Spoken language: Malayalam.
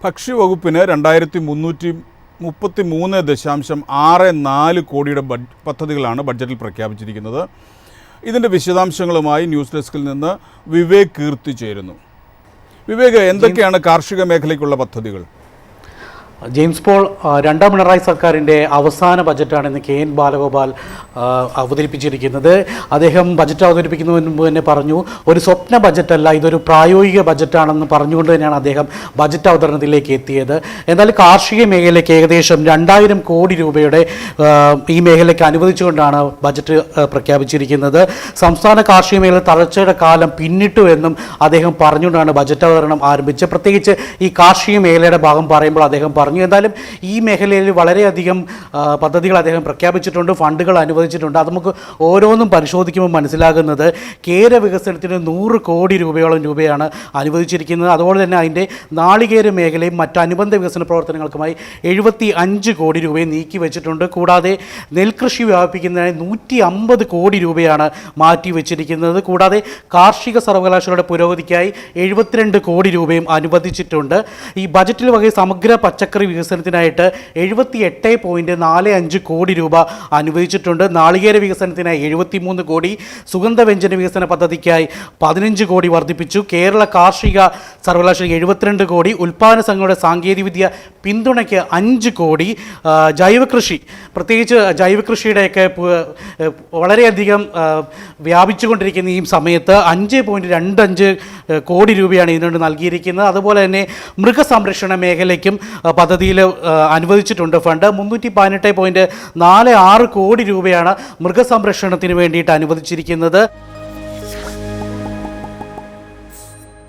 ഭക്ഷ്യവകുപ്പിന് 2333.64 കോടിയുടെ പദ്ധതികളാണ് ബഡ്ജറ്റിൽ പ്രഖ്യാപിച്ചിരിക്കുന്നത്. ഇതിൻ്റെ വിശദാംശങ്ങളുമായി ന്യൂസ് ഡെസ്കിൽ നിന്ന് വിവേക് കീർത്തി ചേരുന്നു. വിവേക്, എന്തൊക്കെയാണ് കാർഷിക മേഖലയ്ക്കുള്ള പദ്ധതികൾ? ജെയിംസ് പോൾ, രണ്ടാം പിണറായി സർക്കാരിൻ്റെ അവസാന ബജറ്റാണ് ഇന്ന് കെ എൻ ബാലഗോപാൽ അവതരിപ്പിച്ചിരിക്കുന്നത്. അദ്ദേഹം ബജറ്റ് അവതരിപ്പിക്കുന്നതിന് മുമ്പ് തന്നെ പറഞ്ഞു, ഒരു സ്വപ്ന ബജറ്റല്ല, ഇതൊരു പ്രായോഗിക ബജറ്റാണെന്ന് പറഞ്ഞുകൊണ്ട് തന്നെയാണ് അദ്ദേഹം ബജറ്റ് അവതരണത്തിലേക്ക് എത്തിയത്. എന്നാൽ കാർഷിക മേഖലയ്ക്ക് ഏകദേശം 2000 കോടി രൂപയുടെ ഈ മേഖലയ്ക്ക് അനുവദിച്ചുകൊണ്ടാണ് ബജറ്റ് പ്രഖ്യാപിച്ചിരിക്കുന്നത്. സംസ്ഥാന കാർഷിക മേഖല തളർച്ചയുടെ കാലം പിന്നിട്ടു എന്നും അദ്ദേഹം പറഞ്ഞുകൊണ്ടാണ് ബജറ്റ് അവതരണം ആരംഭിച്ചത്. പ്രത്യേകിച്ച് ഈ കാർഷിക മേഖലയുടെ ഭാഗം പറയുമ്പോൾ അദ്ദേഹം പറഞ്ഞു, എന്തായാലും ഈ മേഖലയിൽ വളരെയധികം പദ്ധതികൾ അദ്ദേഹം പ്രഖ്യാപിച്ചിട്ടുണ്ട്, ഫണ്ടുകൾ അനുവദിച്ചിട്ടുണ്ട്. അത് നമുക്ക് ഓരോന്നും പരിശോധിക്കുമ്പോൾ മനസ്സിലാകുന്നത് കേര വികസനത്തിന് 100 കോടി രൂപയാണ് അനുവദിച്ചിരിക്കുന്നത്. അതുപോലെ തന്നെ അതിൻ്റെ നാളികേര മേഖലയും മറ്റ് അനുബന്ധ വികസന പ്രവർത്തനങ്ങൾക്കുമായി 75 കോടി രൂപയും നീക്കി വെച്ചിട്ടുണ്ട്. കൂടാതെ നെൽകൃഷി വ്യാപിപ്പിക്കുന്നതിനായി 150 കോടി രൂപയാണ് മാറ്റി വെച്ചിരിക്കുന്നത്. കൂടാതെ കാർഷിക സർവകലാശാലയുടെ പുരോഗതിക്കായി 72 കോടി രൂപയും അനുവദിച്ചിട്ടുണ്ട്. ഈ ബജറ്റിൽ വകയിൽ സമഗ്ര പച്ചക്കറി വികസനത്തിനായിട്ട് 78.45 കോടി രൂപ അനുവദിച്ചിട്ടുണ്ട്. നാളികേര വികസനത്തിനായി 73 കോടി, സുഗന്ധവ്യഞ്ജന വികസന പദ്ധതിക്കായി 15 കോടി വർദ്ധിപ്പിച്ചു. കേരള കാർഷിക സർവകലാശാല 72 കോടി, ഉൽപ്പാദന സംഘങ്ങളുടെ സാങ്കേതികവിദ്യ പിന്തുണയ്ക്ക് 5 കോടി, ജൈവകൃഷി, പ്രത്യേകിച്ച് ജൈവകൃഷിയുടെയൊക്കെ വളരെയധികം വ്യാപിച്ചുകൊണ്ടിരിക്കുന്ന ഈ സമയത്ത് 5.25 കോടി രൂപയാണ് ഇതിനുവേണ്ടി നൽകിയിരിക്കുന്നത്. അതുപോലെ തന്നെ മൃഗസംരക്ഷണ മേഖലയ്ക്കും പദ്ധതിയിൽ അനുവദിച്ചിട്ടുണ്ട് ഫണ്ട്. 318.46 കോടി രൂപയാണ് മൃഗസംരക്ഷണത്തിന് വേണ്ടിയിട്ട് അനുവദിച്ചിരിക്കുന്നത്.